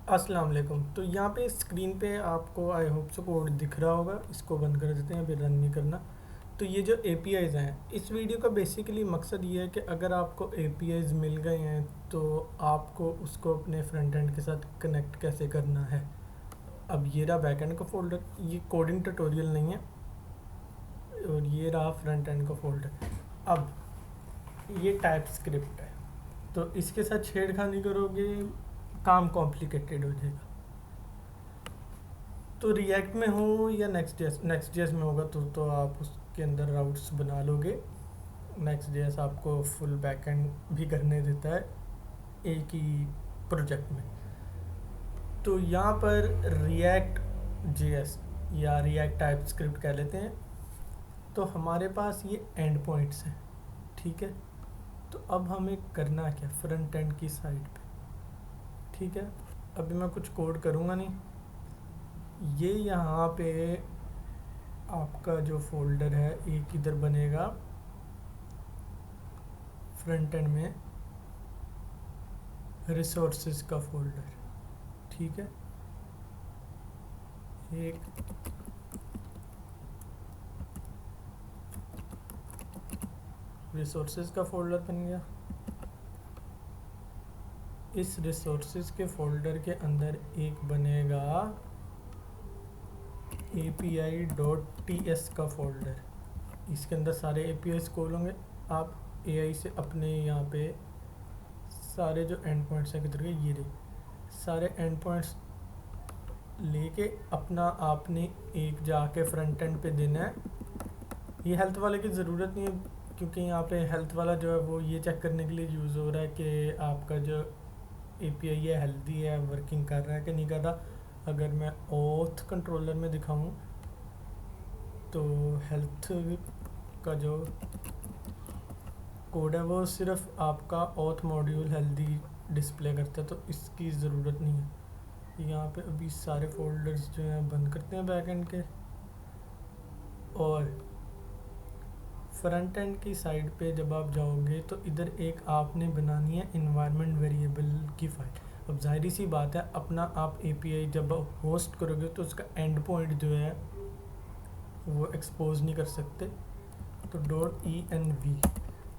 अस्सलाम वालेकुम। तो यहाँ पे स्क्रीन पे आपको आई होप सो कोड दिख रहा होगा। इसको बंद कर देते हैं, फिर रन नहीं करना। तो ये जो एपीआईज़ हैं, इस वीडियो का बेसिकली मकसद ये है कि अगर आपको एपीआईज़ मिल गए हैं तो आपको उसको अपने फ्रंट एंड के साथ कनेक्ट कैसे करना है। अब ये रहा बैक एंड का फोल्डर, ये कोडिंग ट्यूटोरियल नहीं है, और ये रहा फ्रंट एंड का फोल्डर। अब ये टाइप स्क्रिप्ट है, तो इसके साथ छेड़खानी करोगे काम कॉम्प्लिकेटेड हो जाएगा। तो रिएक्ट में हो या नेक्स्ट जेएस में होगा तो आप उसके अंदर राउट्स बना लोगे। नेक्स्ट जेएस आपको फुल बैकएंड भी करने देता है एक ही प्रोजेक्ट में। तो यहाँ पर रिएक्ट जेएस या रिएक्ट टाइप स्क्रिप्ट कह लेते हैं। तो हमारे पास ये एंड पॉइंट्स हैं, ठीक है। तो अब हमें करना क्या, फ्रंट एंड की साइड पे, ठीक है। अभी मैं कुछ कोड करूँगा नहीं। ये यहाँ पे आपका जो फोल्डर है एक इधर बनेगा फ्रंट एंड में, रिसोर्सेज का फोल्डर, ठीक है। एक रिसोर्सेज का फोल्डर बन गया। इस रिसोर्सेज के फोल्डर के अंदर एक बनेगा api.ts का फोल्डर। इसके अंदर सारे APIs कॉल होंगे। आप AI से अपने यहाँ पे सारे जो एंड पॉइंट्स हैं किधर गए, ये रहे सारे एंड पॉइंट्स लेके अपना आपने एक जाके फ्रंट एंड पे देना है। ये हेल्थ वाले की ज़रूरत नहीं है, क्योंकि यहाँ पे हेल्थ वाला जो है वो ये चेक करने के लिए यूज़ हो रहा है कि आपका जो API है हेल्दी है, वर्किंग कर रहा है कि नहीं कर रहा। अगर मैं ऑथ कंट्रोलर में दिखाऊं तो हेल्थ का जो कोड है वो सिर्फ आपका ऑथ मॉड्यूल हेल्दी डिस्प्ले करता है, तो इसकी ज़रूरत नहीं है। यहाँ पे अभी सारे फोल्डर्स जो हैं बंद करते हैं बैकएंड के, और फ्रंट एंड की साइड पे जब आप जाओगे तो इधर एक आपने बनानी है इन्वायरमेंट वेरिएबल की फाइल। अब जाहिर सी बात है, अपना आप API जब होस्ट करोगे तो उसका एंड पॉइंट जो है वो एक्सपोज नहीं कर सकते। तो .env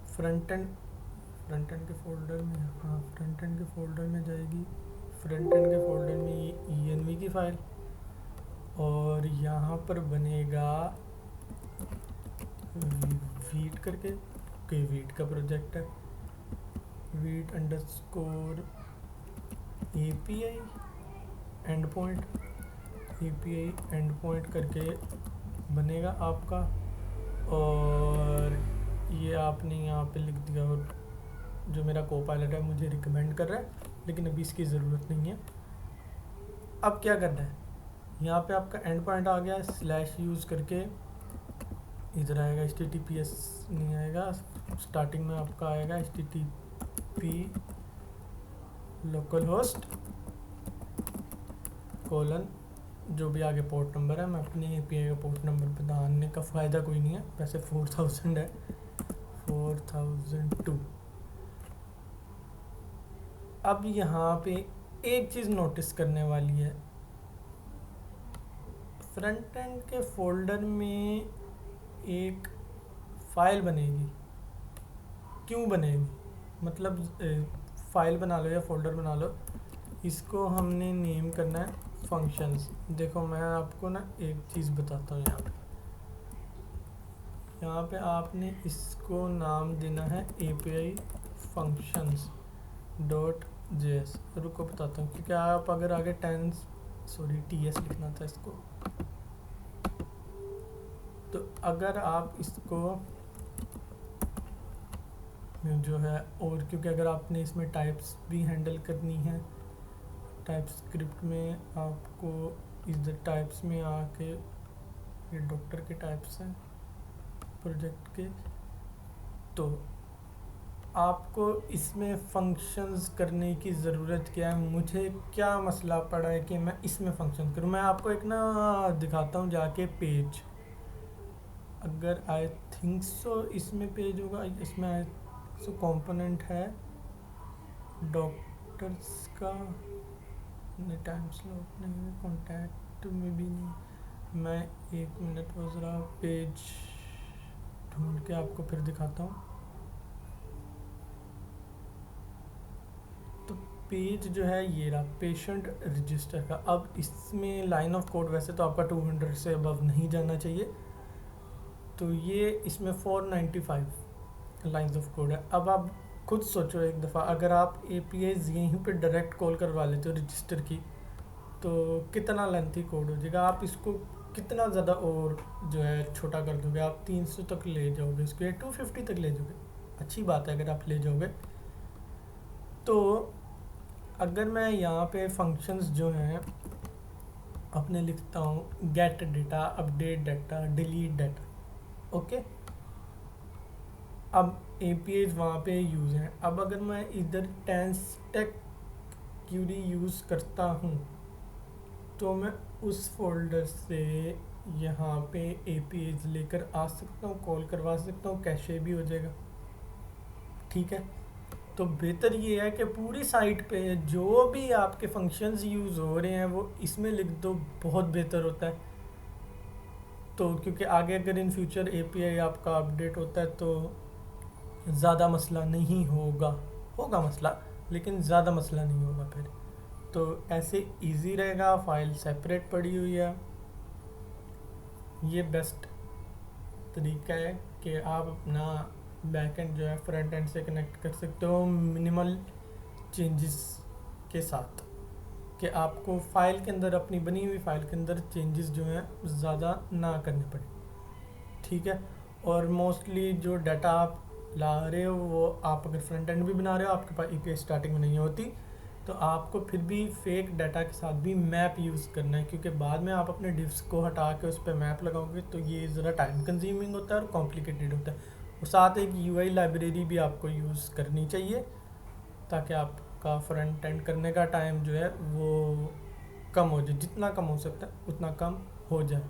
फ्रंट एंड के फोल्डर में, हाँ फ्रंट एंड के फोल्डर में जाएगी। फ्रंट एंड के फोल्डर में ये env की फ़ाइल, और यहाँ पर बनेगा वीट करके, कोई वीट का प्रोजेक्ट है, wheat underscore API and point, API and point करके बनेगा आपका। और ये आपने यहाँ पे लिख दिया, और जो मेरा को पायलट है मुझे रिकमेंड कर रहा है, लेकिन अभी इसकी ज़रूरत नहीं है। अब क्या करना है, यहाँ पे आपका एंड पॉइंट आ गया, स्लैश यूज़ करके इधर आएगा, HTTPS नहीं आएगा, स्टार्टिंग में आपका आएगा HTTP लोकल होस्ट कोलन जो भी आगे पोर्ट नंबर है। मैं अपने API का पोर्ट नंबर बताने का फ़ायदा कोई नहीं है, वैसे 4000 है, 4002। अब यहाँ पे एक चीज़ नोटिस करने वाली है, फ्रंट एंड के फोल्डर में एक फ़ाइल बनेगी। क्यों बनेगी, मतलब फ़ाइल बना लो या फोल्डर बना लो, इसको हमने नेम करना है फंक्शंस। देखो मैं आपको ना एक चीज़ बताता हूँ, यहाँ पे आपने इसको नाम देना है API functions .js। रुको बताता हूँ, क्योंकि आप अगर आगे TS लिखना था इसको। तो अगर आप इसको जो है, और क्योंकि अगर आपने इसमें टाइप्स भी हैंडल करनी है, टाइप स्क्रिप्ट में आपको इधर टाइप्स में आके, ये डॉक्टर के टाइप्स हैं प्रोजेक्ट के, तो आपको इसमें फंक्शंस करने की ज़रूरत क्या है। मुझे क्या मसला पड़ा है कि मैं इसमें फंक्शन करूँ। मैं आपको एक ना दिखाता हूँ जाके पेज, अगर आई थिंक सो इसमें पेज होगा, इसमें सो कंपोनेंट है डॉक्टर्स का, इसमें टाइम स्लॉट नहीं है, कॉन्टैक्ट में भी नहीं। मैं 1 मिनट वो ज़रा पेज ढूंढ के आपको फिर दिखाता हूँ। तो पेज जो है ये रहा पेशेंट रजिस्टर का। अब इसमें लाइन ऑफ कोड वैसे तो आपका 200 से अबव नहीं जाना चाहिए, तो ये इसमें 495 लाइंस ऑफ कोड है। अब आप खुद सोचो एक दफ़ा, अगर आप APIs यहीं पे डायरेक्ट कॉल करवा लेते हो रजिस्टर की, तो कितना लेंथी कोड हो जाएगा। आप इसको कितना ज़्यादा और जो है छोटा कर दोगे, आप 300 तक ले जाओगे इसको, या 250 तक ले जाओगे, अच्छी बात है अगर आप ले जाओगे। तो अगर मैं यहाँ पे फंक्शंस जो हैं अपने लिखता हूँ, gate data, update data, delete data, okay. अब APIs वहाँ पे यूज़ हैं। अब अगर मैं इधर टेंस्टेक क्यूरी यूज़ करता हूँ, तो मैं उस फोल्डर से यहाँ पे APIs लेकर आ सकता हूँ, कॉल करवा सकता हूँ, कैशे भी हो जाएगा, ठीक है। तो बेहतर ये है कि पूरी साइट पे जो भी आपके फंक्शंस यूज़ हो रहे हैं वो इसमें लिख दो, बहुत बेहतर होता है। तो क्योंकि आगे अगर इन फ्यूचर API आपका अपडेट होता है तो ज़्यादा मसला नहीं होगा, होगा मसला लेकिन ज़्यादा मसला नहीं होगा फिर। तो ऐसे इजी रहेगा। फाइल सेपरेट पड़ी हुई है, ये बेस्ट तरीका है कि आप अपना बैकएंड जो है फ्रंट एंड से कनेक्ट कर सकते हो मिनिमल चेंजेस के साथ, कि आपको फाइल के अंदर, अपनी बनी हुई फाइल के अंदर चेंजेस जो हैं ज़्यादा ना करने पड़े, ठीक है। और मोस्टली जो डाटा आप ला रहे हो वो आप अगर फ्रंट एंड भी बना रहे हो, आपके पास API स्टार्टिंग में नहीं होती, तो आपको फिर भी फेक डाटा के साथ भी मैप यूज़ करना है, क्योंकि बाद में आप अपने डिव्स को हटा के उस पर मैप लगाओगे तो ये ज़रा टाइम कंज्यूमिंग होता है और कॉम्प्लिकेटेड होता है। और साथ एक UI लाइब्रेरी भी आपको यूज़ करनी चाहिए, ताकि आपका फ्रंट एंड करने का टाइम जो है वो कम हो जाए, जितना कम हो सकता है उतना कम हो जाए।